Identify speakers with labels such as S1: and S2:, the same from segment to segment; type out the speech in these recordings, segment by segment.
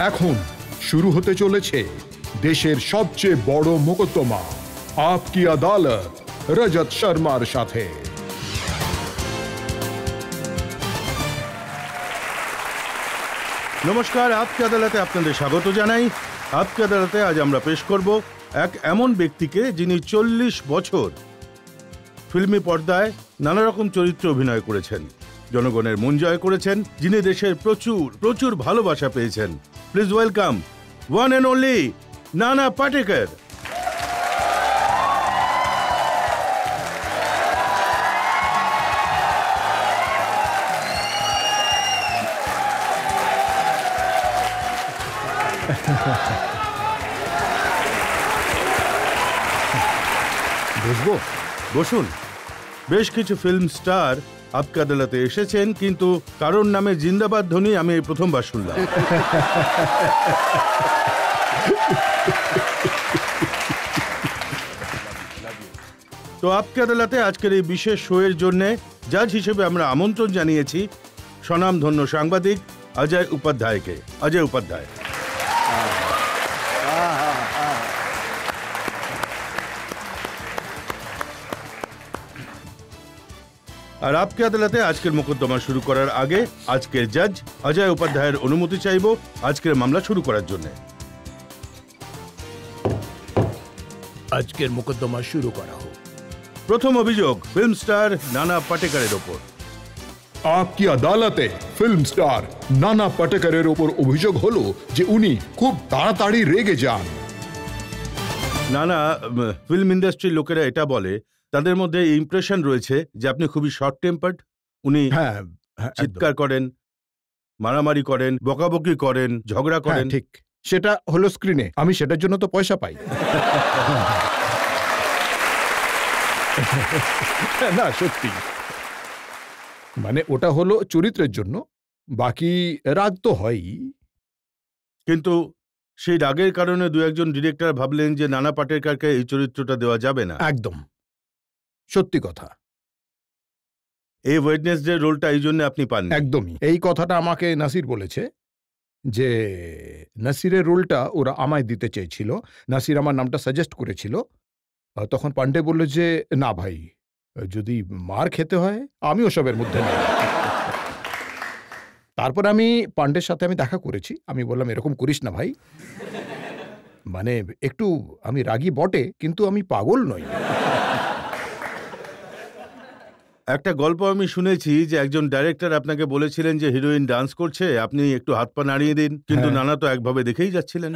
S1: এখন শুরু হতে চলেছে দেশের সবচেয়ে বড় মোকদ্দমা আপকি আদালত রজত শর্মার সাথে।
S2: নমস্কার, আপকি আদালতে আপনাদের স্বাগত জানাই। আপকি আদালতে আজ আমরা পেশ করব এক এমন ব্যক্তিকে যিনি 40 বছর ফিল্মি পর্দায় নানা রকম চরিত্রে অভিনয় করেছেন, জনগণের মন জয় করেছেন, যিনি দেশের প্রচুর প্রচুর ভালোবাসা পেয়েছেন। Please welcome one and only নানা পাটেকর।
S1: বুঝবো?
S2: বসুন। বেশ কিছু ফিল্ম স্টার আপকি আদালতে এসেছেন, কিন্তু কারোর নামে জিন্দাবাদ ধ্বনি আমি এই প্রথমবার শুনলাম। তো আপকি আদালতে আজকের এই বিশেষ শোয়ের জন্য জাজ হিসেবে আমরা আমন্ত্রণ জানিয়েছি স্বনামধন্য সাংবাদিক অজয় উপাধ্যায়কে। অজয় উপাধ্যায়, আর আপকি আদালতে আজকের মোকদ্দমা শুরু করার আগে আজকের জাজ অজয় উপাধ্যায়ের অনুমতি চাইব আজকের মামলা শুরু করার জন্য।
S3: আজকের মোকদ্দমা শুরু করা হোক।
S2: প্রথম অভিযোগ ফিল্ম স্টার নানা পাটেকরের ওপর।
S1: আপকি আদালতে ফিল্ম স্টার নানা পাটেকরের ওপর অভিযোগ হলো যে উনি খুব তাড়াতাড়ি রেগে যান।
S2: নানা ফিল্ম ইন্ডাস্ট্রির লোকেরা এটা বলে, তাদের মধ্যে ইমপ্রেশন রয়েছে যে আপনি খুবই শর্ট টেম্পার্ড। উনি চিৎকার করেন, মারামারি করেন, বকাবকি করেন, ঝগড়া করেন।
S1: ঠিক, সেটা হলো স্ক্রিনে, আমি সেটার জন্য তো পয়সা পাই। না সত্যি, মানে ওটা হলো চরিত্রের জন্য, বাকি রাগ তো হয়ই।
S2: কিন্তু সেই রাগের কারণে দু একজন ডিরেক্টর ভাবলেন যে নানা পাটেকরকে এই চরিত্রটা দেওয়া যাবে না।
S1: একদম সত্যি কথা।
S2: এই ওয়েডনেসডে রোলটা এই জন্য আপনি পান।
S1: একদমই, এই কথাটা আমাকে নাসির বলেছে যে নাসিরের রোলটা ওরা আমায় দিতে চেয়েছিল। নাসির আমার নামটা সাজেস্ট করেছিল। তখন পান্ডে বলল যে না ভাই, যদি মার খেতে হয় আমি ওসবের মধ্যে নেই। তারপর আমি পান্ডের সাথে আমি দেখা করেছি, আমি বললাম এরকম করিস না ভাই, মানে একটু আমি রাগী বটে কিন্তু আমি পাগল নই।
S2: একটা গল্প আমি শুনেছি যে একজন ডাইরেক্টর আপনাকে বলেছিলেন যে হিরোইন ডান্স করছে, আপনি একটু হাত পা নাড়িয়ে দিন, কিন্তু নানা তো একভাবে দেখেই যাচ্ছিলেন।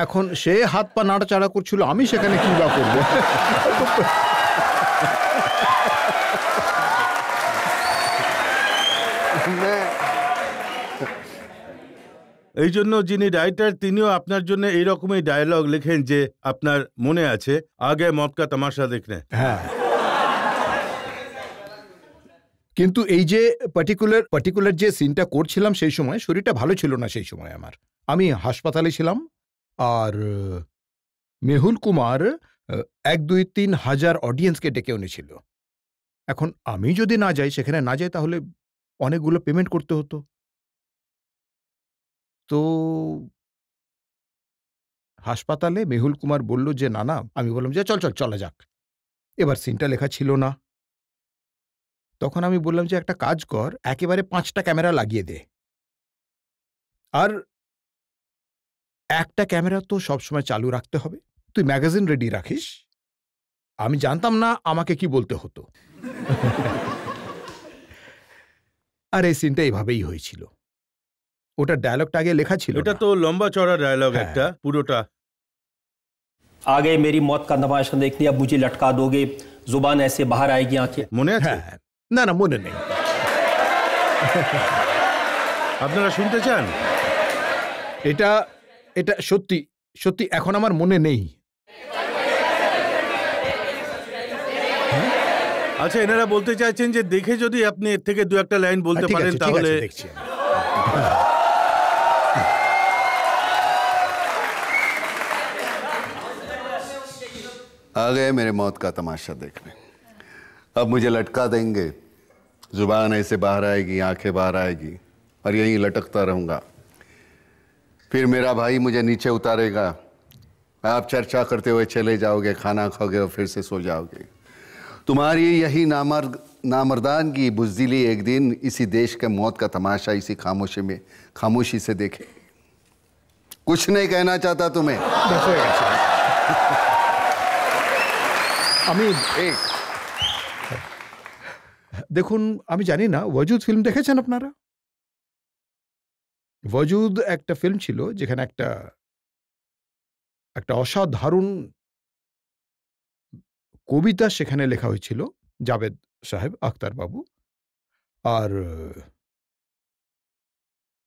S1: এখন সে হাত পা নাড়াচাড়া করছিল, আমি সেখানে কি বা করব?
S2: এই জন্য যিনি রাইটার তিনিও আপনার জন্য এইরকমই ডায়লগ লেখেন যে আপনার মনে আছে, আগে মদ কা তামাশা দেখনে।
S1: হ্যাঁ, কিন্তু এই যে পার্টিকুলার যে সিনটা করছিলাম সেই সময় শরীরটা ভালো ছিল না। সেই সময় আমি হাসপাতালে ছিলাম, আর মেহুল কুমার 1-2-3 হাজার অডিয়েন্সকে ডেকে এনেছিল। এখন আমি যদি না যাই, সেখানে না যাই, তাহলে অনেকগুলো পেমেন্ট করতে হতো। তো হাসপাতালে মেহুল কুমার বলল যে না না, আমি বললাম যে চলা যাক। এবার সিনটা লেখা ছিল না। তখন আমি বললাম যে একটা কাজ কর, একেবারে 5টা ক্যামেরা লাগিয়ে দে, আর একটা ক্যামেরা তো সবসময় চালু রাখতে হবে, তুই ম্যাগাজিন রেডি রাখিস। আমি জানতাম না আমাকে কি বলতে হতো। আর এই সিনটা এইভাবেই হয়েছিল। ওটা ডায়লগটা আগে লেখা ছিল।
S2: এটা তো লম্বা চড়া ডায়লগ একটা, পুরোটা।
S4: आगे मेरी मौत का तमाशा देखनी, अब मुझे लटका दोगे, जुबान ऐसे बाहर आएगी आंखें।
S2: মনে আছে?
S1: না না, মনে নেই।
S2: আপনারা শুনতে চান?
S1: এটা সত্যি সত্যি এখন আমার মনে নেই।
S2: আচ্ছা, এনারা বলতে চাইছেন যে দেখে যদি আপনি এর থেকে দু একটা লাইন বলতে পারেন তাহলে।
S1: দেখছি।
S5: आ गए मेरे मौत का तमाशा देखने, अब मुझे लटका देंगे, जुबान ऐसे बाहर आएगी, आंखें बाहर आएगी, और यहीं लटकता रहूंगा। फिर मेरा भाई मुझे नीचे उतारेगा, आप चर्चा करते हुए चले जाओगे, खाना खाओगे और फिर से सो जाओगे। तुम्हारी यही नामर्दान की बुज़दिली एक दिन इसी देश के मौत का तमाशा इसी खामोशी से देखे। कुछ नहीं कहना चाहता तुम्हें।
S1: আমি দেখুন, আমি জানি না ওয়াজুদ ফিল্ম দেখেছেন আপনারা? ওয়াজুদ একটা ফিল্ম ছিল যেখানে একটা অসাধারণ কবিতা সেখানে লেখা হয়েছিল জাভেদ সাহেব, আখতার বাবু। আর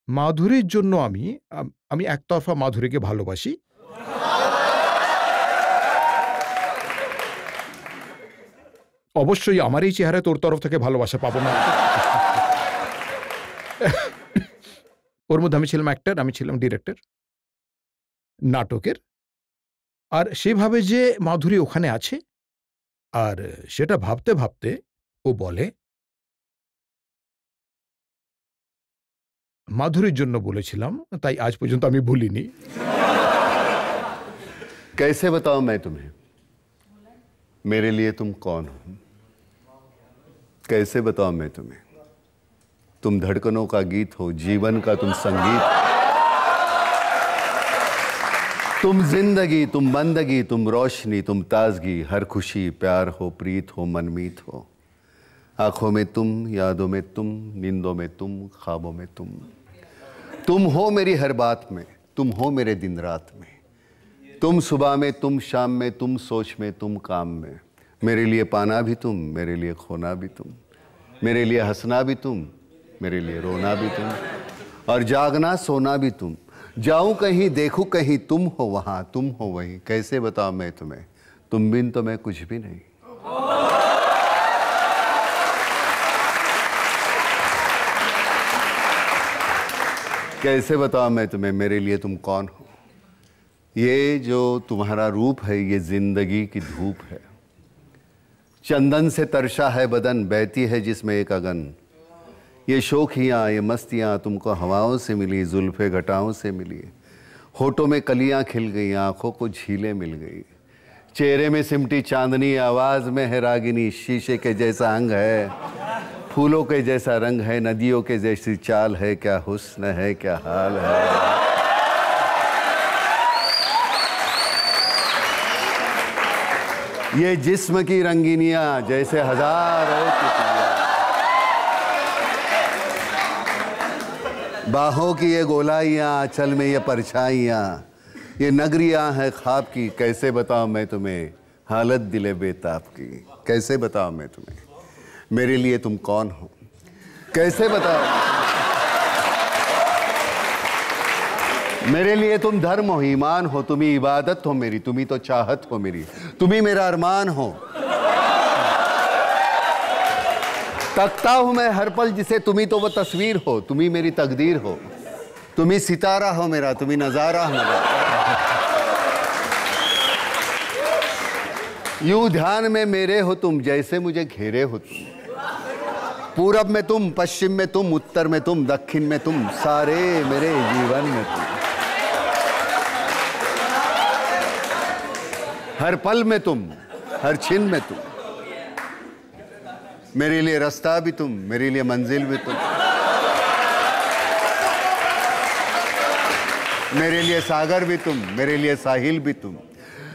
S1: মাধুরীর জন্য আমি একতরফা মাধুরীকে ভালোবাসি। অবশ্যই আমার এই চেহারা তোর তরফ থেকে ভালোবাসা পাবো না। ওর মধ্যে আমি ছিলাম অ্যাক্টর, আমি ছিলাম ডিরেক্টর নাটকের। আর সেভাবে যে মাধুরী ওখানে আছে, আর সেটা ভাবতে ভাবতে ও বলে মাধুরীর জন্য বলেছিলাম, তাই আজ পর্যন্ত আমি ভুলিনি।
S5: कैसे बताऊं मैं तुम्हें मेरे लिए तुम कौन हो? कैसे बताऊं मैं तुम्हें? तुम धड़कनों का गीत हो, जीवन का तुम संगीत, तुम जिंदगी, तुम बंदगी, तुम रोशनी, तुम ताजगी, हर खुशी, प्यार हो, प्रीत हो, मनमीत हो। आंखों में तुम, यादों में तुम, नींदों में तुम, ख्वाबों में तुम हो मेरी हर बात में, तुम हो मेरे दिन रात में, तुम सुबह में, तुम शाम में, तुम सोच में, तुम काम में। मेरे लिए पाना भी तुम, मेरे लिए खोना भी तुम, मेरे लिए हंसना भी तुम, मेरे लिए रोना भी तुम, और जागना सोना भी तुम। जाऊं कहीं, देखूं कहीं, तुम हो वहां, तुम हो वहीं। कैसे बताऊं मैं तुम्हें, तुम बिन तो मैं कुछ भी नहीं। कैसे बताऊं मैं तुम्हें मेरे लिए तुम कौन हो? ये जो तुम्हारा रूप है, ये जिंदगी की धूप है। चंदन से तरशा है बदन, बहती है जिसमें एक अगन। ये शोखियाँ, ये मस्तियाँ तुमको हवाओं से मिली, जुल्फे घटाओं से मिली। होठों में कलियाँ खिल गई, आंखों को झीलें मिल गई। चेहरे में सिमटी चांदनी, आवाज़ में है रागिनी। शीशे के जैसा अंग है, फूलों के जैसा रंग है, नदियों के जैसी चाल है। क्या हुस्न है, क्या हाल है। ये जिस्म की रंगीनियां जैसे हजारों तितलियां, बाहों की ये गोलाइयां, आंचल में ये परछाइयां, ये नगरियां हैं ख्वाब की। कैसे बताऊं मैं तुम्हें हालत दिले बेताब की। कैसे बताऊं मैं तुम्हें मेरे लिए तुम कौन हो? कैसे बताओ मेरे लिए तुम धर्म हो, ईमान हो, तुम ही इबादत हो मेरी, तुम ही तो चाहत हो मेरी, तुम ही मेरा अरमान हो। तकता हूं मैं हर पल जिसे, तुम ही तो वो तस्वीर हो, तुम ही मेरी तकदीर हो, तुम ही सितारा हो मेरा, तुम ही नजारा हो मेरा। यूं ध्यान में मेरे हो तुम, जैसे मुझे घेरे हो तुम। पूरब में तुम, पश्चिम में तुम, उत्तर में तुम, दक्षिण में तुम, सारे मेरे जीवन में तुम। हर पल में तुम, हर छिन में तुम। मेरे लिए रास्ता भी तुम, मेरे लिए मंजिल भी तुम, मेरे लिए सागर भी तुम, मेरे लिए साहिल भी तुम।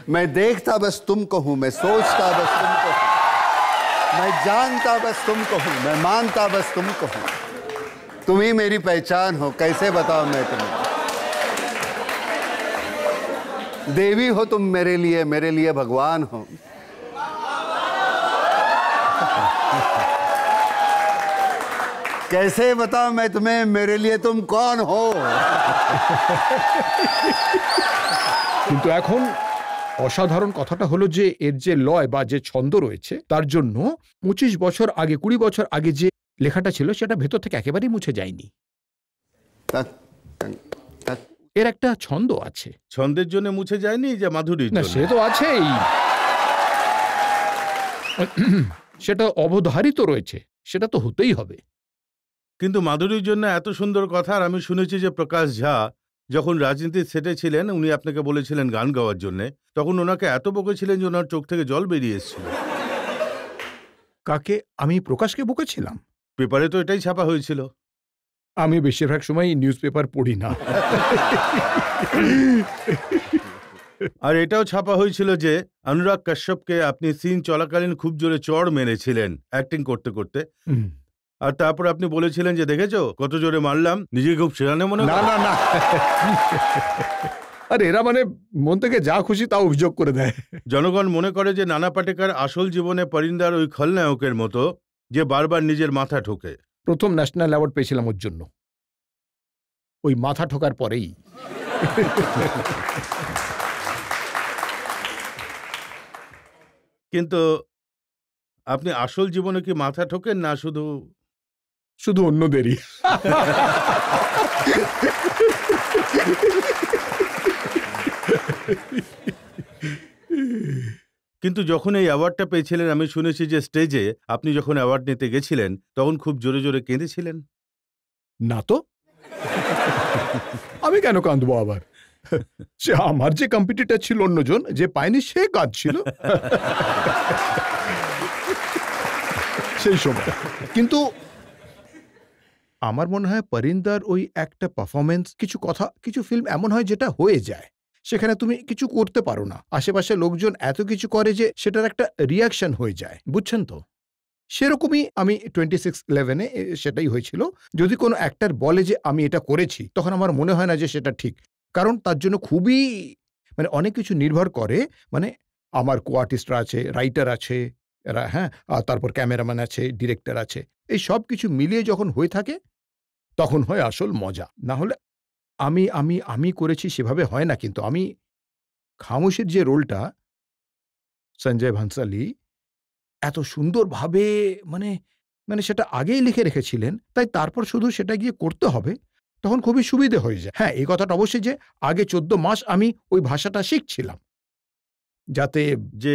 S5: मैं देखता बस तुमको हूं, मैं सोचता बस तुमको हूं, मैं जानता बस तुमको हूं, मैं मानता बस तुमको हूं। तुम ही मेरी पहचान हो। कैसे बताऊं मैं तुम्हें? देवी हो तुम मेरे लिए भगवान हो। कैसे बताऊं मैं तुम्हें मेरे लिए तुम कौन हो?
S1: কিন্তু এখন অসাধারণ কথাটা হলো যে এর যে লয় বা যে ছন্দ রয়েছে তার জন্য 25 বছর আগে 20 বছর আগে যে লেখাটা ছিল সেটা ভেতর থেকে একেবারেই মুছে যায়নি। এর একটা ছন্দ আছে।
S2: ছন্দের জন্য মুছে যায়নি যে মাধুরীর
S1: না,
S2: জন্য?
S1: সে তো আছেই, সেটা অবধারিত রয়েছে, সেটা তো হতেই হবে।
S2: কিন্তু মাধুরীর জন্য এত সুন্দর কথা। আর আমি শুনেছি যে প্রকাশ ঝা যখন রাজনীতির সেটে ছিলেন উনি আপনাকে বলেছিলেন গান গাওয়ার জন্য, তখন ওনাকে এত বকেছিলেন যে ওনার চোখ থেকে জল বেরিয়ে এসেছিল।
S1: কাকে? আমি প্রকাশকে বকেছিলাম?
S2: পেপারে তো এটাই ছাপা হয়েছিল।
S1: আমি বেশিরভাগ সময় নিউজ পেপার পড়ি না।
S2: আর এটাও ছাপা হয়েছিল যে অনুরাগ কাশ্যপকে আপনি সিন চলাকালীন খুব জোরে চড় মেরেছিলেন অ্যাক্টিং করতে করতে।
S1: হুম।
S2: আর তারপর আপনি বলেছিলেন যে দেখেছো কত জোরে মারলাম, নিজেকে খুব সেরানে মনে
S1: না না না, আর এরা মানে মন থেকে যা খুশি তা অভিযোগ করে দেয়।
S2: জনগণ মনে করে যে নানা পাটেকর আসল জীবনে পরিন্দার ওই খলনায়কের মতো, যে বারবার নিজের মাথা ঠোকে।
S1: প্রথম ন্যাশনাল অ্যাওয়ার্ড পেয়েছিলাম ওর জন্য, ওই মাথা ঠোকার পরেই।
S2: কিন্তু আপনি আসল জীবনে কি মাথা ঠোকেন না শুধু?
S1: শুধু অন্যদেরই।
S2: কিন্তু যখন এই অ্যাওয়ার্ডটা পেয়েছিলেন আমি শুনেছি যে স্টেজে আপনি যখন অ্যাওয়ার্ড নিতে গেছিলেন তখন খুব জোরে জোরে কেঁদেছিলেন।
S1: না তো, আমি কেন কাঁদবো আবার? সে আমার যে কম্পিটিটর ছিল অন্যজন, যে পায়নি সে কাঁদছিল সেই সময়। কিন্তু আমার মনে হয় পরিন্দার ওই একটা পারফরমেন্স, কিছু কথা, কিছু ফিল্ম এমন হয় যেটা হয়ে যায়, সেখানে তুমি কিছু করতে পারো না, আশেপাশে লোকজন এত কিছু করে যে সেটার একটা রিয়াকশন হয়ে যায়, বুঝছেন তো? সেরকমই আমি 26/11 সেটাই হয়েছিল। যদি কোনো অ্যাক্টর বলে যে আমি এটা করেছি, তখন আমার মনে হয় না যে সেটা ঠিক, কারণ তার জন্য খুবই মানে অনেক কিছু নির্ভর করে। মানে আমার কো আর্টিস্টরা আছে, রাইটার আছে, এরা, হ্যাঁ, আর তারপর ক্যামেরাম্যান আছে, ডিরেক্টর আছে, এই সব কিছু মিলিয়ে যখন হয়ে থাকে তখন হয় আসল মজা। না হলে আমি আমি আমি করেছি সেভাবে হয় না। কিন্তু আমি খামোশের যে রোলটা সঞ্জয় ভানসালি এত সুন্দরভাবে মানে মানে সেটা আগেই লিখে রেখেছিলেন, তাই তারপর শুধু সেটা গিয়ে করতে হবে, তখন খুবই সুবিধে হয়ে যায়। হ্যাঁ, এই কথাটা অবশ্যই যে আগে ১৪ মাস আমি ওই ভাষাটা শিখছিলাম, যাতে
S2: যে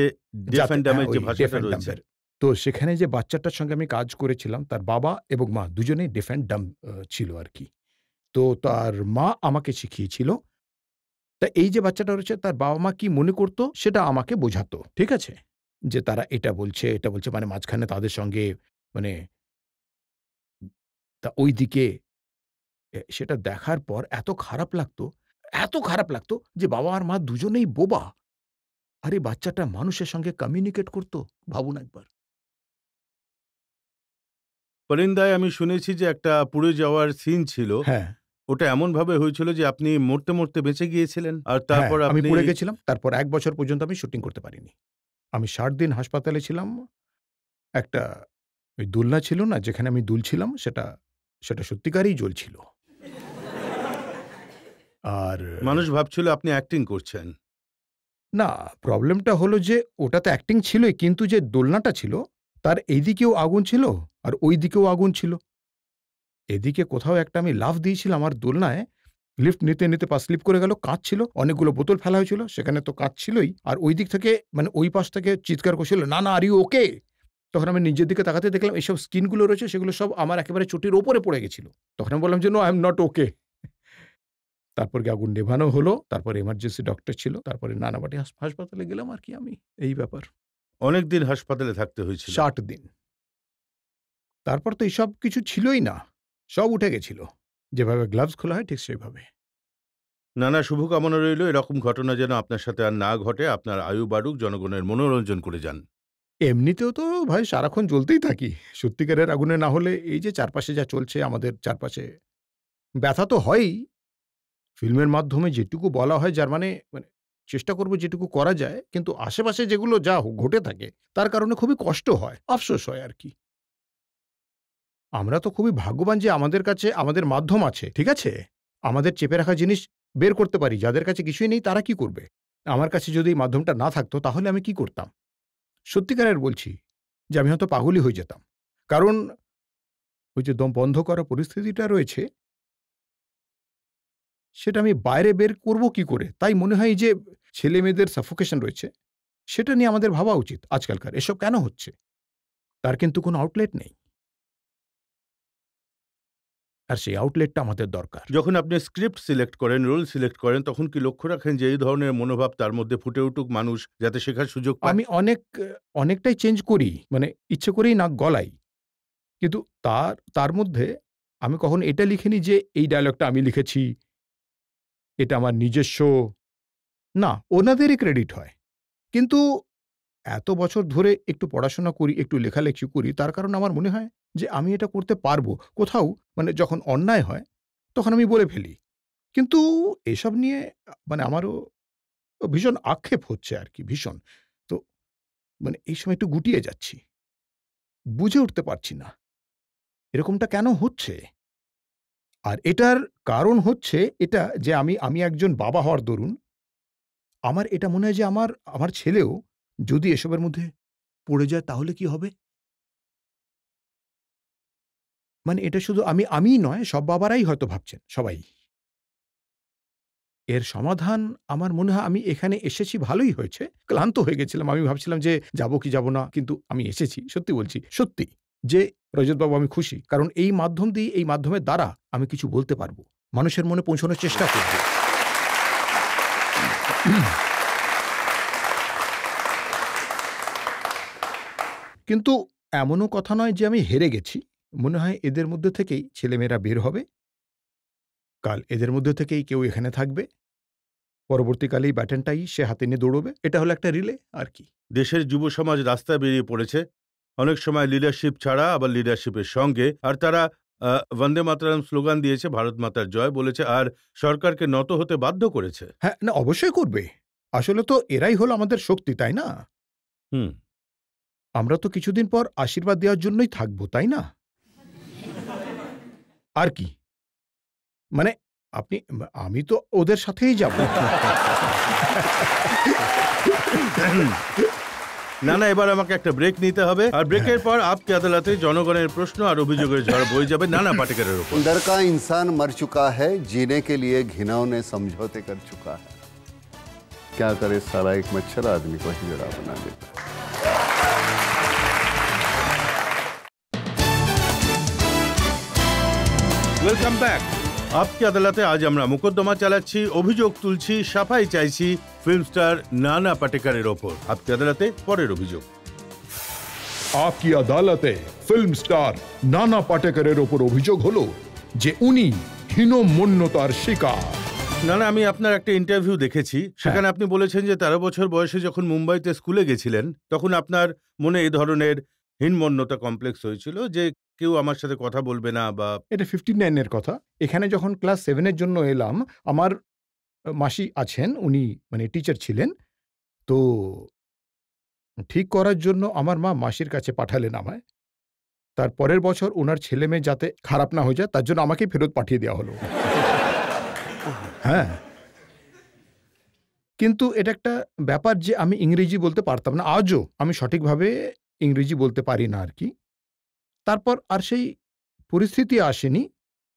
S2: ডেফ অ্যান্ড ডামের যে
S1: ওই
S2: ভাষাটা
S1: ডেফ অ্যান্ড
S2: রয়েছে।
S1: ডাম্বের। তো সেখানে যে বাচ্চাটার সঙ্গে আমি কাজ করেছিলাম, তার বাবা এবং মা দুজনেই ডেফ অ্যান্ড ডাম্ব ছিল আর কি। তো তার মা আমাকে শিখিয়েছিল। তা এই যে বাচ্চাটা রয়েছে, তার বাবা-মা কি মনে করত সেটা আমাকে বোঝাতো। ঠিক আছে? যে তারা এটা বলছে, এটা বলছে, মানে মাঝখানে তাদের সঙ্গে মানে তা ঐদিকে সেটা দেখার পর এত খারাপ লাগতো যে বাবা আর মা দুজনেই বোবা। আর এই বাচ্চাটা মানুষের সঙ্গে কমিউনিকেট করত, ভাবুন একবার।
S2: পরিন্দায় আমি শুনেছি যে একটা পুড়ে যাওয়ার সিন ছিল।
S1: হ্যাঁ,
S2: ওটা এমন ভাবে হয়েছিল যে আপনি মরতে মরতে বেঁচে গিয়েছিলেন। আর
S1: হ্যাঁ,
S2: তারপর
S1: আমি
S2: আপনি
S1: পড়ে গেছিলাম। তারপর ১ বছর পর্যন্ত আমি শুটিং করতে পারিনি। আমি ৬০ দিন হাসপাতালে ছিলাম। একটা ওই দোলনা ছিল না, যেখানে আমি দুলছিলাম, সেটা সত্যিকারেই জ্বলছিল। আর
S2: মানুষ ভাবছিল আপনি অ্যাক্টিং করছেন।
S1: না, প্রবলেমটা হলো যে ওটা তো অ্যাক্টিং ছিলই, কিন্তু যে দোলনাটা ছিল তার এইদিকেও আগুন ছিল আর ওইদিকেও আগুন ছিল। এদিকে কোথাও একটা আমি লাফ দিয়েছিলাম, আর দোলনায় লিফট নিতে নিতে পা স্লিপ করে গেল। কাঁচ ছিল, অনেকগুলো বোতল ফেলা হয়েছিল, সেখানে তো কাঁচ ছিলই। আর ওই দিক থেকে মানে ওই পাশ থেকে চিৎকার করছিল, না না, আর ইউ ওকে? তখন আমি নিজের দিকে তাকাতে দেখলাম এইসব স্কিনগুলো রয়েছে, সেগুলো সব আমার একেবারে চটির ওপরে পড়ে গেছিল। তখন আমি বললাম যে no, I am not okay. তারপর গিয়ে আগুন নেভানো হলো, তারপর এমার্জেন্সি ডক্টর ছিল, তারপরে নানাবাটি হাসপাতালে গেলাম আর কি। আমি এই ব্যাপার।
S2: অনেক দিন হাসপাতালে থাকতে হয়েছিল।
S1: ৬০ দিন। তারপর তো এইসব কিছু ছিলই না, সব উঠে গেছিল। যেভাবে গ্লাভস খোলা হয় ঠিক সেইভাবে।
S2: নানা শুভকামনা রইল এরকম ঘটনা যেন আপনার সাথে আর না ঘটে। আপনার আয়ু বাড়ুক, জনগণের মনোরঞ্জন করে যান।
S1: এমনিতেও তো ভাই সারাক্ষণ জ্বলতেই থাকি। সত্যিকারের আগুনে না হলে এই যে চারপাশে যা চলছে আমাদের চারপাশে, ব্যথা তো হয়ই। ফিল্মের মাধ্যমে যেটুকু বলা হয়, যার মানে মানে চেষ্টা করব যেটুকু করা যায়, কিন্তু আশেপাশে যেগুলো যা ঘটে থাকে তার কারণে খুবই কষ্ট হয়, আফসোস হয় আর কি। আমরা তো খুবই ভাগ্যবান যে আমাদের কাছে আমাদের মাধ্যম আছে, ঠিক আছে? আমাদের চেপে রাখা জিনিস বের করতে পারি। যাদের কাছে কিছুই নেই তারা কি করবে? আমার কাছে যদি এই মাধ্যমটা না থাকতো তাহলে আমি কি করতাম? সত্যিকারের বলছি যে আমি হয়তো পাগলই হয়ে যেতাম। কারণ ওই যে দম বন্ধ করা পরিস্থিতিটা রয়েছে, সেটা আমি বাইরে বের করব কি করে? তাই মনে হয় যে ছেলেমেয়েদের সাফোকেশন রয়েছে, সেটা নিয়ে আমাদের ভাবা উচিত আজকালকার। এসব কেন হচ্ছে? তার কিন্তু কোনো আউটলেট নেই। আর সেই আউটলেটটা আমাদের দরকার।
S2: যখন আপনি স্ক্রিপ্ট সিলেক্ট করেন, রোল সিলেক্ট করেন, তখন কি লক্ষ্য রাখেন যে এই ধরনের মনোভাব তার মধ্যে ফুটে উঠুক, মানুষ যাতে শেখার সুযোগ পায়?
S1: আমি অনেকটাই চেঞ্জ করি, মানে ইচ্ছে করেই নাক গলাই। কিন্তু তার মধ্যে আমি কখনো এটা লিখিনি যে এই ডায়লগটা আমি লিখেছি, এটা আমার নিজস্ব। না, ওনাদেরই ক্রেডিট হয়। কিন্তু এত বছর ধরে একটু পড়াশোনা করি, একটু লেখালেখি করি, তার কারণে আমার মনে হয় যে আমি এটা করতে পারবো। কোথাও মানে যখন অন্যায় হয় তখন আমি বলে ফেলি। কিন্তু এসব নিয়ে মানে আমারও ভীষণ আক্ষেপ হচ্ছে আর কি, ভীষণ। তো মানে এই সময় একটু গুটিয়ে যাচ্ছি। বুঝে উঠতে পারছি না এরকমটা কেন হচ্ছে। আর এটার কারণ হচ্ছে এটা যে আমি একজন বাবা হওয়ার দরুন আমার এটা মনে হয় যে আমার ছেলেও যদি এসবের মধ্যে পড়ে যায় তাহলে কি হবে? মানে এটা শুধু আমিই নয়, সব বাবারাই হয়তো ভাবছেন, সবাই। এর সমাধান আমার মনে হয় আমি এখানে এসেছি ভালোই হয়েছে। ক্লান্ত হয়ে গেছিলাম। আমি ভাবছিলাম যে যাব কি যাব না, কিন্তু আমি এসেছি। সত্যি বলছি, সত্যি যে রজতবাবু আমি খুশি। কারণ এই মাধ্যমের দ্বারা আমি কিছু বলতে পারবো। মানুষের মনে পৌঁছানোর চেষ্টা করব। কিন্তু এমনও কথা নয় যে আমি হেরে গেছি। মনে হয় এদের মধ্যে থেকেই ছেলেমেয়েরা বের হবে। কাল এদের মধ্যে থেকেই কেউ এখানে থাকবে। পরবর্তীকালে এই ব্যাটনটাই সে হাতে নিয়ে দৌড়বে। এটা হলো একটা রিলে আর কি।
S2: দেশের যুব সমাজ রাস্তায় বেরিয়ে পড়েছে, অনেক সময় লিডারশিপ ছাড়া, আবার লিডারশিপের সঙ্গে। আর তারা বন্দে মাতরম স্লোগান দিয়েছে, ভারত মাতার জয় বলেছে, আর সরকারকে নত হতে বাধ্য করেছে।
S1: হ্যাঁ, না অবশ্যই করবে। আসলে তো এরাই হলো আমাদের শক্তি, তাই না?
S2: হুম।
S1: আমরা তো কিছুদিন পর আশীর্বাদ দেওয়ার জন্যই থাকবো, তাই না? আর কি? মানে আমি তো ওদের সাথেই যাব।
S2: না, এবার আমাকে একটা ব্রেক নিতে হবে, আর ব্রেকের পর আপকে আদালতে জনগণের প্রশ্ন আর অভিযোগের ঝড় বয়ে যাবে নানা পাটেকরের উপর।
S5: अंदर का इंसान मर चुका है, जीने के लिए घिनौने समझौते कर चुका है। क्या करे साला, एक मच्छर आदमी को हिजड़ा बना देता है।
S2: Welcome back. আপকে আদালতে আজ আমরা মোকদ্দমা চালাচ্ছি, অভিযোগ তুলছি, সাফাই চাইছি ফিল্ম স্টার নানা পাটেকরের ওপর। আপকে আদালতে পরের অভিযোগ।
S1: আপকি আদালতে ফিল্ম স্টার নানা পাটেকরের ওপর অভিযোগ হলো যে উনি হীনমন্যতার শিকার।
S2: নানা, আমি আপনার একটা ইন্টারভিউ দেখেছি, সেখানে আপনি বলেছেন যে 13 বছর বয়সে যখন মুম্বাইতে স্কুলে গেছিলেন, তখন আপনার মনে এই ধরনের হীনমন্যতা কমপ্লেক্স হয়েছিল যে কেউ আমার সাথে কথা বলবে না, বা
S1: এটা 59 এর কথা। এখানে যখন ক্লাস 7 এর জন্য এলাম, আমার মাসি আছেন, উনি মানে টিচার ছিলেন। তো ঠিক করার জন্য আমার মা মাসির কাছে পাঠালেন আমায়। তার পরের বছর উনার ছেলেমেয়ে যাতে খারাপ না হয়ে যায় তার জন্য আমাকেই ফেরত পাঠিয়ে দেওয়া হলো। হ্যাঁ, কিন্তু এটা একটা ব্যাপার যে আমি ইংরেজি বলতে পারতাম না। আজও আমি সঠিকভাবে ইংরেজি বলতে পারি না আর কি। তারপর আর সেই পরিস্থিতি আসেনি।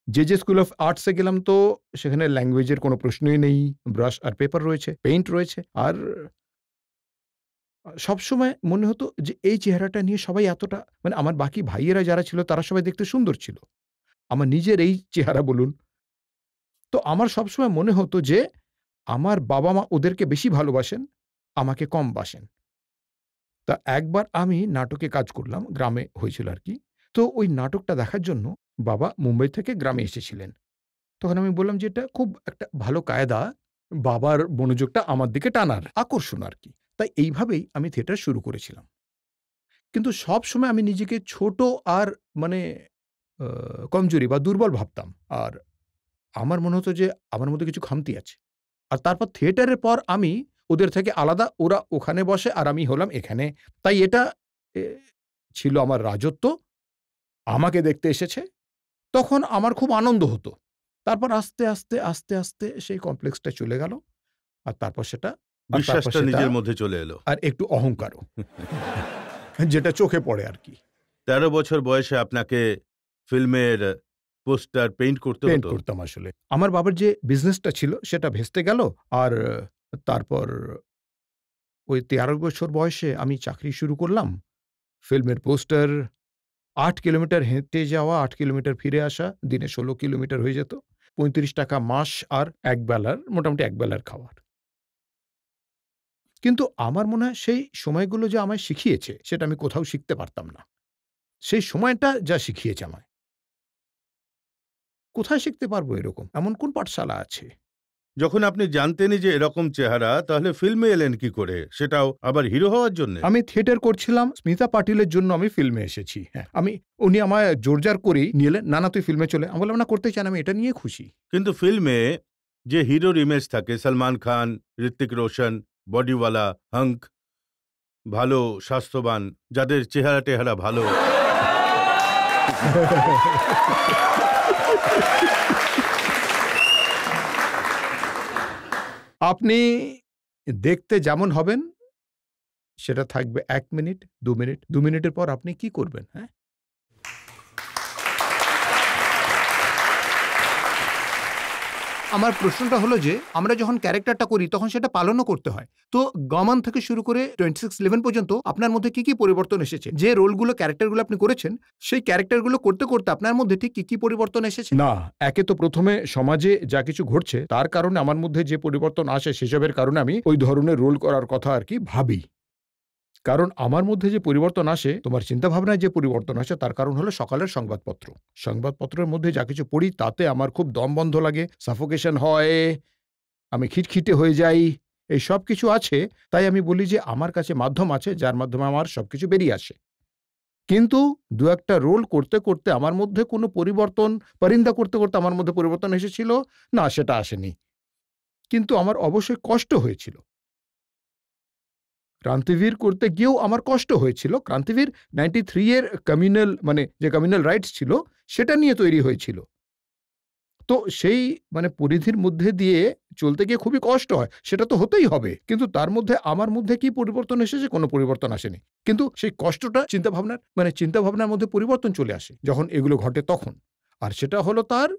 S1: যে স্কুল অফ আর্টসে গেলাম তো সেখানে ল্যাঙ্গুয়েজের কোনো প্রশ্নই নেই। ব্রাশ আর পেপার রয়েছে, পেইন্ট রয়েছে। আর সবসময় মনে হতো যে এই চেহারাটা নিয়ে সবাই এতটা, মানে আমার বাকি ভাইয়েরা যারা ছিল তারা সবাই দেখতে সুন্দর ছিল। আমার নিজের এই চেহারা বলুন। তো আমার সবসময় মনে হতো যে আমার বাবা-মা ওদেরকে বেশি ভালোবাসেন, আমাকে কম বাসেন। তা একবার আমি নাটকে কাজ করলাম, গ্রামে হয়েছিল আর কি। তো ওই নাটকটা দেখার জন্য বাবা মুম্বাই থেকে গ্রামে এসেছিলেন। তখন আমি বললাম যে এটা খুব একটা ভালো কায়দা বাবার মনোযোগটা আমার দিকে টানার, আকর্ষণ আর কি। তাই এইভাবেই আমি থিয়েটার শুরু করেছিলাম। কিন্তু সবসময় আমি নিজেকে ছোট আর মানে কমজোরি বা দুর্বল ভাবতাম। আর আমার মনে হতো যে আমার মধ্যে কিছু খামতি আছে। আর তারপর থিয়েটারের পর আমি ওদের থেকে আলাদা, ওরা ওখানে বসে আর আমি হলাম এখানে। তাই এটা এ ছিল আমার রাজত্ব। আমাকে দেখতে এসেছে। তখন আমার খুব আনন্দ হতো। তারপর আস্তে আস্তে সেই কমপ্লেক্সটা চলে গেল। আর তারপর সেটা
S2: বিশ্বাসটা নিজের মধ্যে চলে এলো,
S1: আর একটু অহংকারও। যেটা চোখে পড়ে আর কি।
S2: 13 বছর বয়সে আপনাকে ফিল্মের পোস্টার পেইন্ট
S1: করতাম আসলে। আমার বাবার যে বিজনেসটা ছিল সেটা ভেস্তে গেল। আর তারপর ওই 13 বছর বয়সে আমি চাকরি শুরু করলাম। ফিল্মের পোস্টার, 8 কিলোমিটার হেঁটে যাওয়া, 8 কিলোমিটার ফিরে আসা, দিনে 16 কিলোমিটার হয়ে যেত। 35 টাকা মাস আর একবেলার, মোটামুটি একবেলার খাওয়ার। কিন্তু আমার মনে হয় সেই সময়গুলো যে আমায় শিখিয়েছে, সেটা আমি কোথাও শিখতে পারতাম না। সেই সময়টা যা শিখিয়েছে আমায়, কোথায় শিখতে পারবো এরকম? এমন কোন পাঠশালা আছে?
S2: যখন আপনি জানতেনই যে এরকম চেহারা, তাহলে ফিল্মে এলেন কি করে, সেটাও আবার হিরো হওয়ার জন্য?
S1: আমি থিয়েটার করছিলাম, স্মিতা পাটিলের জন্য আমি ফিল্মে এসেছি। হ্যাঁ, উনি আমায় জোরজার করেই নিয়ে এলেন, না তুই ফিল্মে চলে। আমি বললাম না, করতে চান, আমি এটা নিয়ে খুশি।
S2: কিন্তু ফিল্মে যে হিরোর ইমেজ থাকে, সলমান খান, ঋত্বিক রোশন, বডিওয়ালা, হাঙ্ক, ভালো স্বাস্থ্যবান, যাদের চেহারা টেহারা ভালো,
S1: আপনি দেখতে যেমন হবেন সেটা থাকবে 1 মিনিট, 2 মিনিট, 2 মিনিটের পর আপনি কি করবেন? হ্যাঁ, আমার প্রশ্নটা হলো যে আমরা যখন ক্যারেক্টারটা করি তখন সেটা পালনও করতে হয়। তো গমান থেকে শুরু করে 2611 পর্যন্ত আপনার মধ্যে কি পরিবর্তন এসেছে? যে রোলগুলো, ক্যারেক্টারগুলো আপনি করেছেন, সেই ক্যারেক্টারগুলো করতে করতে আপনার মধ্যে ঠিক কি পরিবর্তন এসেছে? না, একে তো প্রথমে সমাজে যা কিছু ঘটছে তার কারণে আমার মধ্যে যে পরিবর্তন আসে, সেসবের কারণে আমি ওই ধরনের রোল করার কথা আর কি ভাবি। কারণ আমার মধ্যে যে পরিবর্তন আসে, তোমার চিন্তাভাবনায় যে পরিবর্তন আসে, তার কারণ হলো সকালের সংবাদপত্র। সংবাদপত্রের মধ্যে যা কিছু পড়ি তাতে আমার খুব দম বন্ধ লাগে, সাফোকেশন হয়, আমি খিটখিটে হয়ে যাই, এই সব কিছু আছে। তাই আমি বলি যে আমার কাছে মাধ্যম আছে যার মাধ্যমে আমার সবকিছু বেরিয়ে আসে। কিন্তু দু একটা রোল করতে করতে আমার মধ্যে কোনো পরিবর্তন, পরিন্দা করতে করতে আমার মধ্যে পরিবর্তন এসেছিল না, সেটা আসেনি। কিন্তু আমার অবশ্যই কষ্ট হয়েছিল। ক্রান্তিবীর করতে গিয়েও আমার কষ্ট হয়েছিল। ক্রান্তিবীর 93 এর কমিউনাল, মানে যে কমিউনাল রাইটস ছিল, সেটা নিয়ে তৈরি হয়েছিল। তো সেই পরিধির মধ্যে দিয়ে চলতে গিয়ে খুবই কষ্ট হয়, সেটা তো হতেই হবে। কিন্তু তার মধ্যে আমার মধ্যে কি পরিবর্তন এসেছে? কোনো পরিবর্তন আসেনি। কিন্তু সেই কষ্টটা চিন্তাভাবনার মধ্যে পরিবর্তন চলে আসে যখন এগুলো ঘটে তখন। আর সেটা হলো তার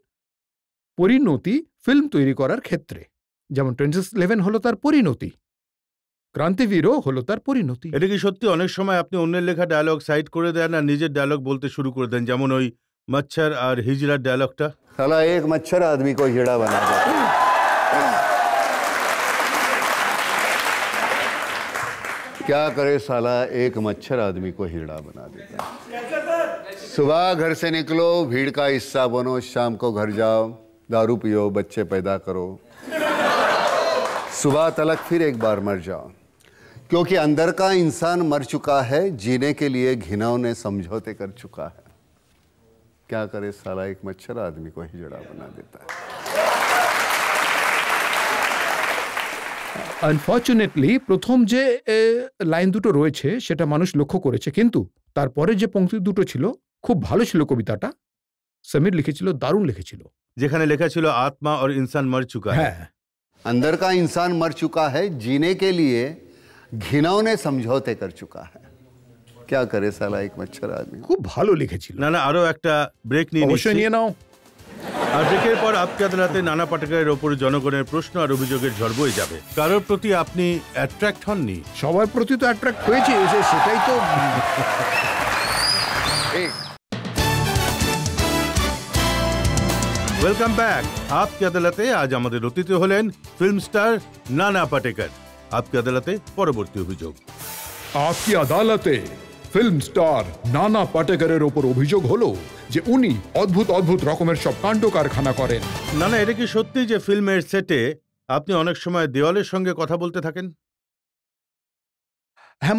S1: পরিণতি ফিল্ম তৈরি করার ক্ষেত্রে। যেমন 2611 হলো তার পরিণতি, ক্রান্তিবীরও হলো তার পরিণতি।
S2: এটা কি সত্যি অনেক সময় আপনি অন্যের লেখা ডায়লগ সাইড করে দেন আর নিজের ডায়লগ বলতে শুরু করে দেন, যেমন ওই মচ্ছর আর হিজড়ার ডায়লগটা?
S5: साला एक मच्छर आदमी को हिजड़ा बना देता है। क्या करे साला, एक मच्छर आदमी को हिजड़ा बना देता है। सुबह घर से निकलो, भीड़ का हिस्सा बनो, शाम को घर जाओ, दारू पियो, बच्चे पैदा करो, सुबह तलक फिर एक बार मर जाओ, क्योंकि अंदर का इंसान मर चुका है, जीने के लिए घिनौने समझौते कर चुका है। क्या करे साला, एक मच्छर आदमी को हिजड़ा बना देता है।
S1: আনফর্চুনেটলি প্রথম যে লাইন দুটো রয়েছে সেটা মানুষ লক্ষ্য করেছে, কিন্তু তারপরে যে পংক্তি দুটো ছিল খুব ভালো ছিল। কবিতাটা সমীর লিখেছিল, দারুণ লিখেছিল।
S2: যেখানে লেখা ছিল আত্মা और इंसान मर चुका है।
S1: হ্যাঁ,
S5: अंदर का इंसान मर चुका है, जीने के लिए घिनौने समझौते कर चुका है। क्या करे साला, एक मच्छर आदमी।
S1: খুব ভালো লিখেছিল।
S2: না আরো একটা ব্রেক নিয়ে
S1: অবশ্যই
S2: নিচ্ছি।
S1: নিয়ে নাও।
S2: আর ব্রেকের পর আপকে আদালতে নানা পাটেকরের ওপর জনগণের প্রশ্ন আর অভিযোগের ঝড় বয়ে যাবে। কারোর প্রতি আপনি অ্যাট্রাক্ট হননি?
S1: সবার প্রতি তো অ্যাট্রাক্ট হয়েছে, সেটাই তো।
S2: Welcome back. আপকে আদালতে আজ আমাদের অতিথি হলেন ফিল্ম স্টার নানা পাটেকর। আপকে আদালতে পরবর্তী অভিযোগ।
S1: আপকি আদালতে ফিল্ম স্টার নানা পাটেকরের ওপর অভিযোগ হলো যে উনি অদ্ভুত অদ্ভুত রকমের সব কাণ্ড কারখানা করেন।
S2: নানা, এটা কি সত্যি যে ফিল্মের সেটে আপনি অনেক সময় দেওয়ালের সঙ্গে কথা বলতে থাকেন?
S1: হ্যাঁ,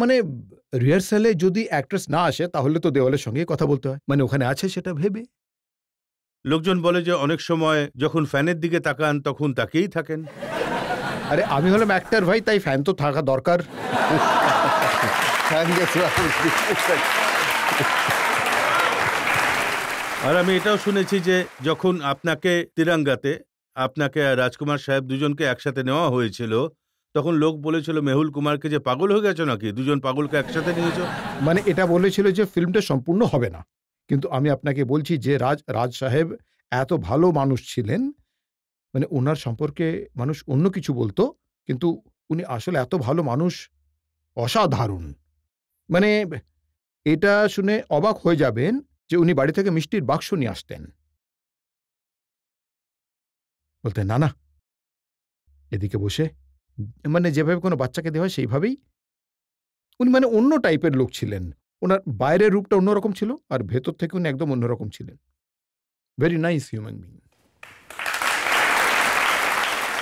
S1: রিহার্সালে যদি অ্যাক্ট্রেস না আসে তাহলে তো দেওয়ালের সঙ্গে কথা বলতে হয়, ওখানে আছে সেটা ভেবে।
S2: লোকজন বলে যে অনেক সময় যখন ফ্যানের দিকে তাকান তখন তাকিয়েই থাকেন।
S1: আরে আমি হলাম অ্যাক্টর ভাই, তাই ফ্যান তো থাকা দরকার।
S2: আর আমি এটাও শুনেছি যে যখন আপনাকে তিরঙ্গাতে আপনাকে আর রাজকুমার সাহেব দুজনকে একসাথে নেওয়া হয়েছিল, তখন লোক বলেছিল মেহুল কুমারকে যে পাগল হয়ে গেছো নাকি, দুজন পাগলকে একসাথে নিয়েছো।
S1: এটা বলেছিল যে ফিল্মটা সম্পূর্ণ হবে না। কিন্তু আমি আপনাকে বলছি যে রাজ সাহেব এত ভালো মানুষ ছিলেন, ওনার সম্পর্কে মানুষ অন্য কিছু বলতো, কিন্তু উনি আসলে এত ভালো মানুষ, অসাধারণ। এটা শুনে অবাক হয়ে যাবেন যে উনি বাড়ি থেকে মিষ্টির বাক্স নিয়ে আসতেন, বলতেন না না এদিকে বসে, মানে যেভাবে কোনো বাচ্চাকে দেওয়া হয় সেইভাবেই। উনি মানে অন্য টাইপের লোক ছিলেন, ওনার বাইরের রূপটা অন্যরকম ছিল আর ভেতর থেকে উনি একদম অন্যরকম ছিলেন। Very nice human being.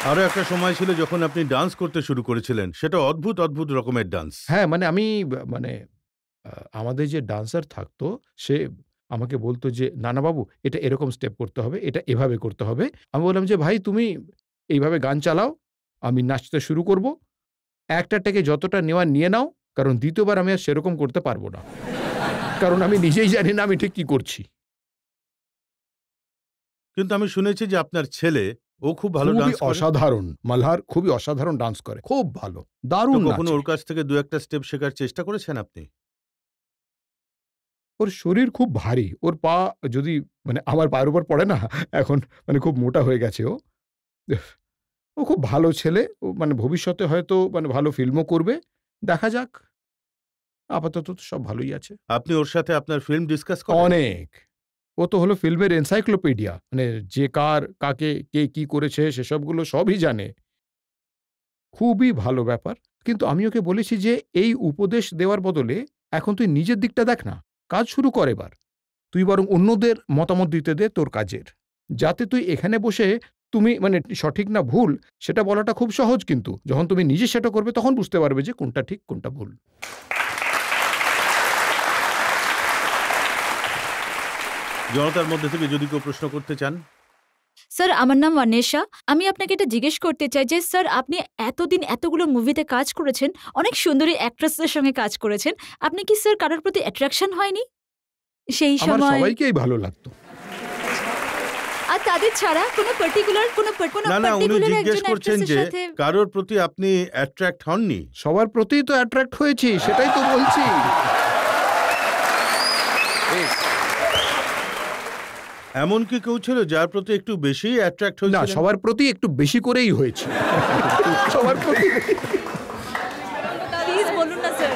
S2: আরো একটা সময় ছিল যখন আপনি ডান্স করতে শুরু করেছিলেন, সেটা অদ্ভুত অদ্ভুত রকমের ডান্স।
S1: হ্যাঁ, মানে আমি মানে আমাদের যে ডান্সার থাকতো সে আমাকে বলতো যে নানা বাবু এটা এরকম স্টেপ করতে হবে, এটা এভাবে করতে হবে। আমি বললাম যে ভাই তুমি এইভাবে গান চালাও, আমি নাচতে শুরু করব, একটা টেকে যতটা নেওয়া নিয়ে নাও, কারণ দ্বিতীয়বার আমি আর সেরকম করতে পারবো না, কারণ আমি নিজেই জানি না আমি ঠিক কি করছি।
S2: কিন্তু আমি শুনেছি যে আপনার ছেলে, ও খুব ভালো
S1: খুবই
S2: ডান্স করে।
S1: অসাধারণ, মালহার খুবই অসাধারণ ডান্স করে, খুব ভালো,
S2: তো
S1: দারুণ
S2: কখনো
S1: নাচে।
S2: ওর কাছ থেকে দু একটা স্টেপ শেখার চেষ্টা করেছেন আপনি?
S1: ওর শরীর খুব ভারী, ওর পা যদি মানে আমার পায়ের উপর পড়ে না এখন, মানে খুব মোটা হয়ে গেছে ও। ও খুব ভালো ছেলে, ও মানে ভবিষ্যতে হয়তো মানে ভালো ফিল্মও করবে, দেখা যাক। আপাতত তো সব ভালোই আছে।
S2: আপনি ওর সাথে আপনার ফিল্ম ডিসকাস করেন?
S1: অনেক। ও তো হলো ফিল্মের এনসাইক্লোপিডিয়া, মানে যে কার কাকে কে কি করেছে সেসবগুলো সবই জানে। খুবই ভালো ব্যাপার। কিন্তু আমি ওকে বলেছি যে এই উপদেশ দেওয়ার বদলে এখন তুই নিজের দিকটা দেখ না, কাজ শুরু কর এবার। তুই বরং অন্যদের মতামত দিতে দে তোর কাজের, যাতে তুই এখানে বসে তুমি মানে সঠিক না ভুল সেটা বলাটা খুব সহজ, কিন্তু যখন তুমি নিজে সেটা করবে তখন বুঝতে পারবে যে কোনটা ঠিক কোনটা ভুল।
S2: জনতার মধ্যে থেকে যদি কেউ প্রশ্ন করতে চান।
S3: স্যার আমার নাম অন্বেষা। আমি আপনাকে এটা জিজ্ঞেস করতে চাই যে স্যার আপনি এতদিন এতগুলো মুভিতে কাজ করেছেন, অনেক সুন্দরী অ্যাক্ট্রেসদের সঙ্গে কাজ করেছেন, আপনি কি স্যার কারোর প্রতি অ্যাট্রাকশন হয়নি সেই
S1: আমার
S3: সময়?
S1: সবাইকেই ভালো লাগতো।
S3: আর তাদের ছাড়া কোনো পার্টিকুলার
S2: না না, উনি
S3: পার্টিকুলার
S2: জিজ্ঞেস
S3: একজন
S2: করছেন
S3: অ্যাক্ট্রেসের
S2: যে
S3: সাথে?
S2: কারোর প্রতি আপনি অ্যাট্রাক্ট হননি?
S1: সবার প্রতিই তো অ্যাট্রাক্ট হয়েছি, সেটাই তো বলছি।
S2: এমন কি কেউ ছিল যার প্রতি একটু বেশি অ্যাট্রাক্ট
S1: না,
S2: হয়েছিল?
S1: সবার প্রতি একটু বেশি করেই হয়েছে। সবার প্রতি।
S3: প্লিজ বলুন না স্যার।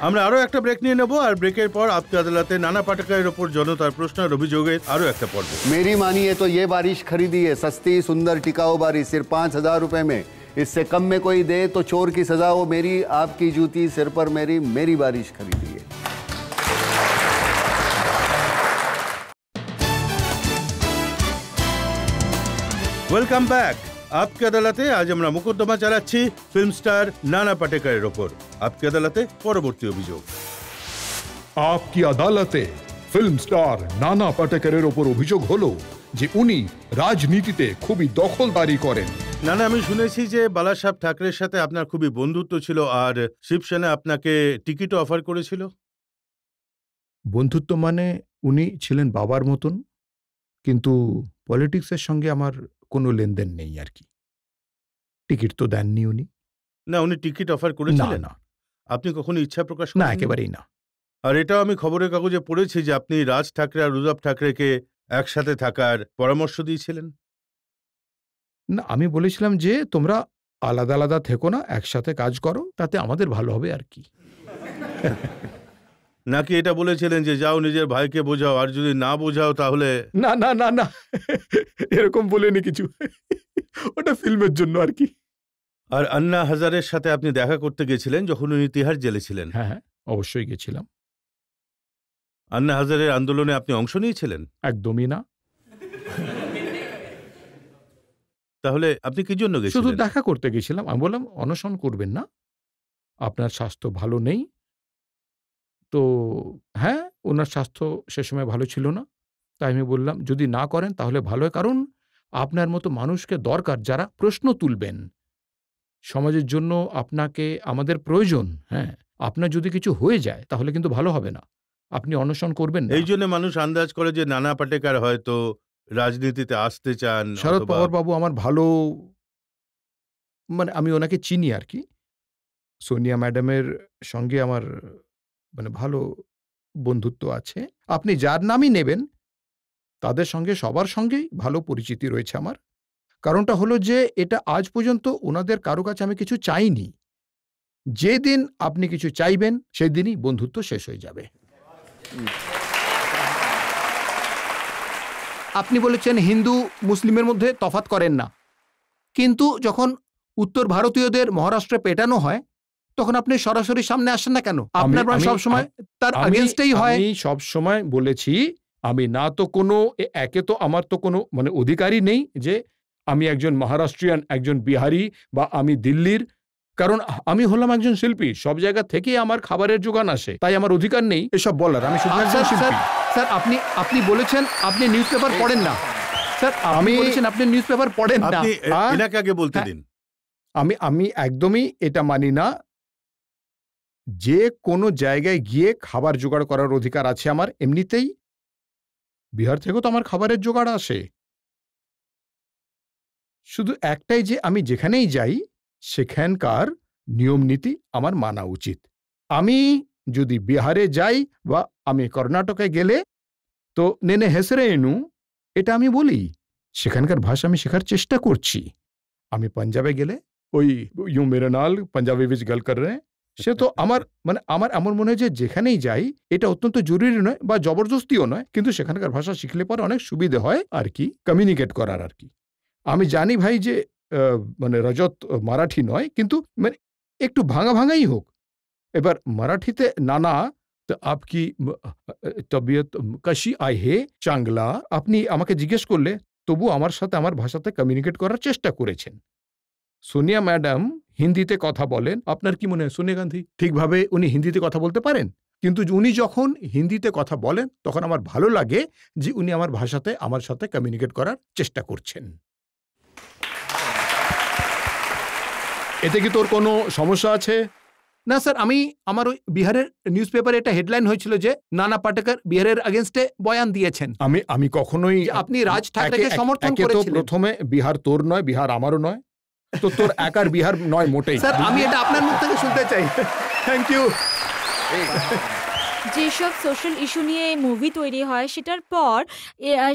S2: আমরা আরো একটা ব্রেক নিয়ে নেব, আর ব্রেকের পর আপকে আদালতে নানা পাটেকরের ওপর জনতার প্রশ্ন আর অভিযোগের আরো একটা পর্ব।
S5: मेरी मानिए तो ये बारिश खरीदी है, सस्ती सुंदर टिकाऊ बारिश, सिर्फ 5,000 रुपए में। इससे कम में कोई दे तो चोर की सजा हो मेरी, आपकी जूती सिर पर मेरी, मेरी बारिश खरीदी है।
S2: Welcome back. আপকে আদালতে আজ আমরা মোকদ্দমা চালাচ্ছি ফিল্ম স্টার নানা পাটেকরের ওপর। আপকে আদালতে পরবর্তী অভিযোগ।
S1: আপকি আদালতে ফিল্ম স্টার নানা পাটেকরের ওপর অভিযোগ হলো যে উনি রাজনীতিতে খুবই দখলদারি করেন।
S2: নানা, আমি শুনেছি যে বালাসাহেব ঠাকরের সাথে আপনার খুবই বন্ধুত্ব ছিল, আর শিবসেনা আপনাকে টিকিটও অফার করেছিল।
S1: বন্ধুত্ব মানে উনি ছিলেন বাবার মতন, কিন্তু পলিটিক্সের সঙ্গে আমার কোনো লেনদেন নেই আর কি। টিকিট তো দেননি উনি।
S2: না, উনি টিকিট অফার
S1: না
S2: করেছিলেন?
S1: না
S2: আপনি কখনো ইচ্ছা প্রকাশ
S1: না,
S2: করেননি?
S1: একেবারেই না।
S2: আর এটাও আমি খবরের কাগজে পড়েছি যে আপনি রাজ ঠাকরে আর উদ্ধব ঠাকরেকে একসাথে থাকার পরামর্শ দিয়েছিলেন।
S1: না, আমি বলেছিলাম যে তোমরা আলাদা আলাদা থেকো না, একসাথে কাজ করো, তাতে আমাদের ভালো হবে আর কি।
S2: নাকি এটা বলেছিলেন যে যাও নিজের ভাইকে বোঝাও, আর যদি না বোঝাও তাহলে?
S1: না না না না, এরকম বলেনি কিছু, ওটা ফিল্মের জন্য আর কি।
S2: আর আন্না হাজারের সাথে আপনি দেখা করতে গেছিলেন যখন উনি তিহার জেলে ছিলেন।
S1: হ্যাঁ হ্যাঁ, অবশ্যই গেছিলাম।
S2: আন্না হাজারের আন্দোলনে আপনি অংশ নিয়েছিলেন?
S1: একদমই না,
S2: তাহলে আপনি কি জন্য
S1: শুধু
S2: গেছিলেন?
S1: দেখা করতে গেছিলাম। আমি বললাম অনশন করবেন না, আপনার স্বাস্থ্য ভালো নেই। তো হ্যাঁ, ওনার স্বাস্থ্য সে সময় ভালো ছিল না, তাই আমি বললাম যদি না করেন তাহলে ভালো হয়, কারণ আপনার মতো মানুষকে দরকার যারা প্রশ্ন তুলবেন। সমাজের জন্য আপনাকে আমাদের প্রয়োজন। হ্যাঁ, আপনার যদি কিছু হয়ে যায় তাহলে কিন্তু ভালো হবে না, আপনি অনশন করবেন না।
S2: এই জন্য মানুষ আন্দাজ করে যে নানা পাটেকর হয়তো রাজনীতিতে আসতে চান।
S1: শরদ
S2: অথবা-
S1: পাওয়ার বাবু আমার ভালো, মানে আমি ওনাকে চিনি আর কি। সোনিয়া ম্যাডামের সঙ্গে আমার মানে ভালো বন্ধুত্ব আছে। আপনি যার নামই নেবেন তাদের সঙ্গে সবার সঙ্গেই ভালো পরিচিতি রয়েছে আমার। কারণটা হলো যে এটা আজ পর্যন্ত ওনাদের কারো কাছে আমি কিছু চাইনি। যেদিন আপনি কিছু চাইবেন সেদিনই বন্ধুত্ব শেষ হয়ে যাবে। আপনি বলেছেন হিন্দু মুসলিমের মধ্যে তফাৎ করেন না, কিন্তু যখন উত্তর ভারতীয়দের মহারাষ্ট্রে পেটানো হয় তখন আপনি সরাসরি সামনে আসেন না কেন? আপনার সব সময় তার এগেইনস্টেই হয়। আমি সব সময় বলেছি আমি না তো কোনো, একে তো আমার তো কোনো মানে অধিকারই নেই যে আমি একজন মহারাষ্ট্রিয়ান, একজন বিহারি বা আমি দিল্লির, কারণ আমি হলাম একজন শিল্পী, সব জায়গা থেকে আমার খাবারের যোগান আসে, তাই আমার অধিকার নেই এসব বলার। আমি শুধু একজন শিল্পী। স্যার আপনি বলেছেন আপনি নিউজ পেপার পড়েন না। স্যার আমি বলেছেন আপনি নিউজ পেপার পড়েন না।
S2: এনাকে আগে বলতে দিন।
S1: আমি একদমই এটা মানি না। যে কোনো জায়গায় গিয়ে খাবার জোগাড় করার অধিকার আছে আমার। এমনিতেই বিহার থেকেও তো আমার খাবারের জোগাড় আসে। শুধু একটাই যে আমি যেখানেই যাই সেখানকার নিয়ম নীতি আমার মানা উচিত। আমি যদি বিহারে যাই বা আমি কর্ণাটকে গেলে তো নেনে হেসরে এনু, এটা আমি বলি। সেখানকার ভাষা আমি শেখার চেষ্টা করছি। আমি পাঞ্জাবে গেলে ওই ইউ মেরে নাল পাঞ্জাবি বিচ গল কর রে, সে তো আমার মানে আমার এমন মনে হয় যে যেখানেই যাই এটা অত্যন্ত জরুরি নয় বা জবরদস্তিও নয়, কিন্তু সেখানকার ভাষা শিখলে পরে অনেক সুবিধে হয় আর কি, কমিউনিকেট করার আর কি। আমি জানি ভাই যে মানে রজত মারাঠি নয়, কিন্তু মানে একটু ভাঙা ভাঙাই হোক। এবার মারাঠিতে নানা তো আপকি তবিয়ত কাশি আই হে চাংলা আপনি আমাকে জিজ্ঞেস করলে তবু আমার সাথে আমার ভাষাতে কমিউনিকেট করার চেষ্টা করেছেন। সোনিয়া ম্যাডাম হিন্দিতে কথা বলেন, আপনার কি মনে হয় সোনিয়া গান্ধী ঠিকভাবে উনি হিন্দিতে কথা বলতে পারেন? কিন্তু উনি যখন হিন্দিতে কথা বলেন তখন আমার ভালো লাগে যে উনি আমার ভাষাতে আমার সাথে কমিউনিকেট করার চেষ্টা করছেন। এতে কি তোর কোনো সমস্যা আছে? না স্যার, আমি আমার ওই বিহারের নিউজ পেপারে এটা হেডলাইন হয়েছিল যে নানা পাটেকর বিহারের এগেইনস্টে বয়ান দিয়েছেন। আমি কখনোই আপনি রাজ ঠাকরেকে সমর্থন করেছিলেন। প্রথমে বিহার তোর নয়, বিহার আমারও নয়, তো তোর একার বিহার নয় মোটেই। স্যার আমি এটা আপনার মুখ থেকে শুনতে চাই। Thank you.
S3: যেসব সোশ্যাল ইস্যু নিয়ে মুভি তৈরি হয় সেটার পর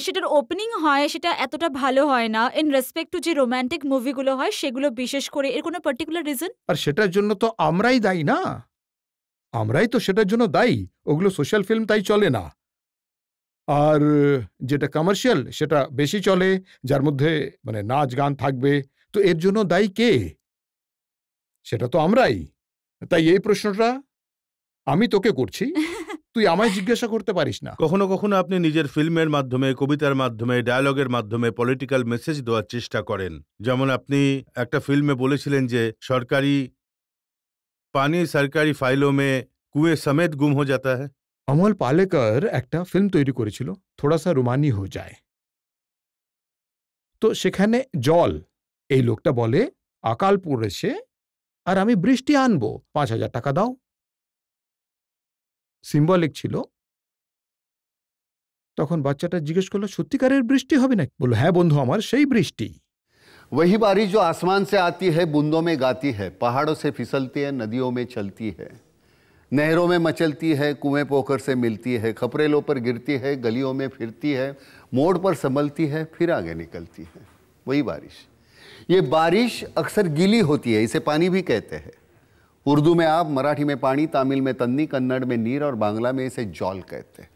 S3: সেটার ওপেনিং হয় সেটা এতটা ভালো হয় না ইন রেসপেক্ট টু যে রোমান্টিক মুভিগুলো হয় সেগুলো বিশেষ করে। এর কোনো পার্টিকুলার রিজন?
S1: আর সেটার জন্য তো আমরাই দায়ী না, আমরাই তো সেটার জন্য দায়ী। ওগুলো সোশ্যাল ফিল্ম তাই চলে না। আর যেটা কমার্শিয়াল সেটা বেশি চলে, যার মধ্যে মানে নাচ গান থাকবে, তো এর জন্য দায়ী কে? সেটা তো আমরাই। তাই এই প্রশ্নটা আমি তোকে করছি, তুই আমায় জিজ্ঞাসা করতে পারিস না।
S2: কখনো কখনো আপনি নিজের ফিল্মের মাধ্যমে, কবিতার মাধ্যমে, ডায়ালগের মাধ্যমে পলিটিক্যাল মেসেজ দেওয়ার চেষ্টা করেন। যেমন আপনি একটা ফিল্মে বলেছিলেন যে সরকারি পানি সরকারি ফাইलों में कुएं समेत गुम हो जाता है।
S1: অমল পালেকর একটা ফিল্ম তৈরি করেছিল থোড়া সা রুমানি হো যায়, তো সেখানে জল, এই লোকটা বলে আকাল পড়েছে আর আমি বৃষ্টি আনবো, ৫,০০০ টাকা দাও। সিম্বলিক ছিল। তখন বাচ্চাটা জিজ্ঞেস করলো সত্যিকারের বৃষ্টি হবে না? বললো হ্যাঁ বন্ধু আমার, সেই বৃষ্টি।
S5: वही बारिश जो आसमान से आती है, बूंदों में गाती है, पहाड़ों से फिसलती है, नदियों में चलती है, नहरों में मचलती है, कुएं पोखर से मिलती है, खपरेलों पर गिरती है, गलियों में फिरती है, मोड़ पर संभलती है, फिर आगे निकलती है। वही बारिश। ये बारिश अक्सर गीली होती है, इसे पानी भी कहते हैं। उर्दू में आप, मराठी में पानी, तमिल में तन्नी, कन्नड़ में नीर और बांग्ला में इसे जौल कहते हैं।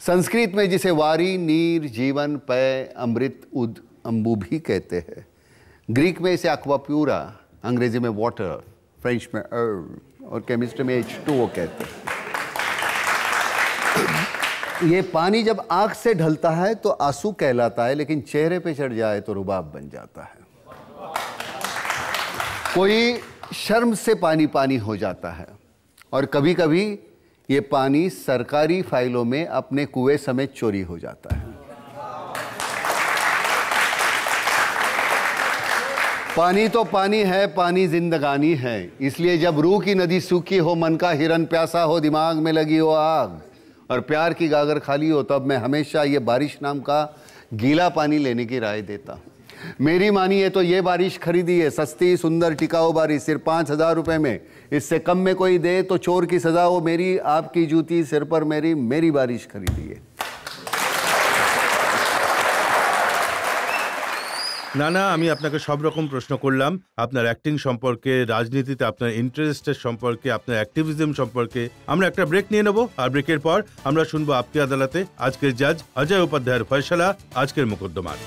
S5: संस्कृत में जिसे वारी, नीर, जीवन, पय, अमृत, उद, अम्बू भी कहते हैं। ग्रीक में इसे एक्वाप्यूरा, अंग्रेजी में वाटर, फ्रेंच में अर्ल और केमिस्ट्री में H2O कहते हैं। ये पानी जब आंख से ढलता है तो आंसू कहलाता है, लेकिन चेहरे पे चढ़ जाए तो रुबाब बन जाता है। कोई शर्म से पानी पानी हो जाता है और कभी कभी ये पानी सरकारी फाइलों में अपने कुएं समेत चोरी हो जाता है। पानी तो पानी है, पानी जिंदगानी है, इसलिए जब रूह की नदी सूखी हो, मन का हिरन प्यासा हो, दिमाग में लगी हो आग और प्यार की गागर खाली हो, तब मैं हमेशा ये बारिश नाम का गीला पानी लेने की राय देता हूँ। मेरी मानिए तो ये बारिश खरीदी है, सस्ती सुंदर टिकाऊ बारिश, सिर्फ 5,000 रुपये में। इससे कम में कोई दे तो चोर की सजा हो मेरी, आपकी जूती सिर पर मेरी बारिश खरीदी है।
S2: না, আমি আপনাকে সব রকম প্রশ্ন করলাম, আপনার অ্যাক্টিং সম্পর্কে, রাজনীতিতে আপনার ইন্টারেস্টের সম্পর্কে, আপনার অ্যাক্টিভিজম সম্পর্কে। আমরা একটা ব্রেক নিয়ে নেব, আর ব্রেকের পর আমরা শুনবো আপকি আদালতে আজকের জাজ অজয় উপাধ্যায়ের ফয়সালা আজকের মোকদ্দমার।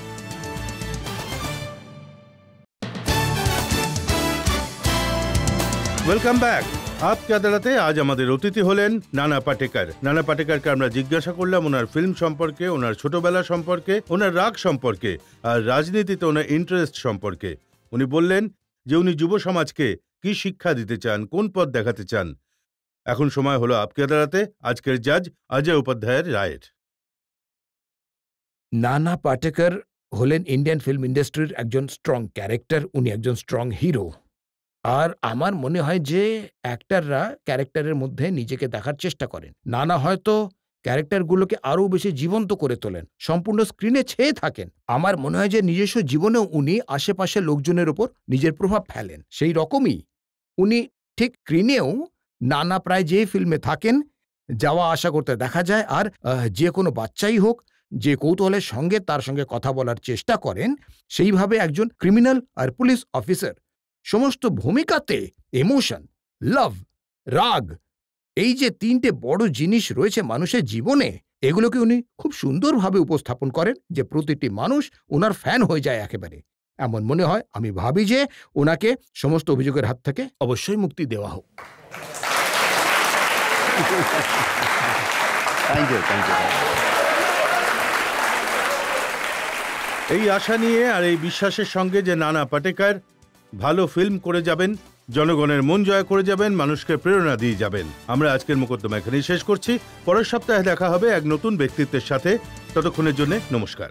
S2: Welcome back. আপকি আদালতে আজ আমাদের অতিথি হলেন নানা পাটেকর। নানা পাটেকরকে আমরা জিজ্ঞাসা করলাম ওনার ফিল্ম সম্পর্কে, ওনার ছোটবেলা সম্পর্কে, ওনার রাগ সম্পর্কে, আর রাজনীতিতে ওনার ইন্টারেস্ট সম্পর্কে। উনি বললেন যে উনি যুব সমাজকে কি শিক্ষা দিতে চান, কোন পথ দেখাতে চান। এখন সময় হলো আপকি আদালতে আজকের জাজ অজয় উপাধ্যায়ের রায়ের।
S1: নানা পাটেকর হলেন ইন্ডিয়ান ফিল্ম ইন্ডাস্ট্রির একজন স্ট্রং ক্যারেক্টার, উনি একজন স্ট্রং হিরো। আর আমার মনে হয় যে অ্যাক্টররা ক্যারেক্টারের মধ্যে নিজেকে দেখার চেষ্টা করেন। নানা হয়তো ক্যারেক্টারগুলোকে আরও বেশি জীবন্ত করে তোলেন, সম্পূর্ণ স্ক্রিনে ছেয়ে থাকেন। আমার মনে হয় যে নিজস্ব জীবনেও উনি আশেপাশের লোকজনের ওপর নিজের প্রভাব ফেলেন। সেই রকমই উনি ঠিক স্ক্রিনেও নানা প্রায় যে ফিল্মে থাকেন যাওয়া আসা করতে দেখা যায়। আর যে কোনো বাচ্চাই হোক যে কৌতূহলের সঙ্গে তার সঙ্গে কথা বলার চেষ্টা করেন, সেইভাবে একজন ক্রিমিনাল আর পুলিশ অফিসার সমস্ত ভূমিকাতে ইমোশন, লাভ, রাগ, এই যে তিনটে বড় জিনিস রয়েছে মানুষের জীবনে, এগুলোকে উনি খুব সুন্দরভাবে উপস্থাপন করেন যে প্রতিটি মানুষ ওনার ফ্যান হয়ে যায় একেবারে। এমন মনে হয়, আমি ভাবি যে ওনাকে সমস্ত অভিযোগের হাত থেকে অবশ্যই মুক্তি দেওয়া হোক।
S5: Thank you.
S2: এই আশা নিয়ে আর এই বিশ্বাসের সঙ্গে যে নানা পাটেকর ভালো ফিল্ম করে যাবেন, জনগণের মন জয় করে যাবেন, মানুষকে প্রেরণা দিয়ে যাবেন, আমরা আজকের মোকদ্দমা এখানেই শেষ করছি। পরের সপ্তাহে দেখা হবে এক নতুন ব্যক্তিত্বের সাথে। ততক্ষণের জন্য নমস্কার।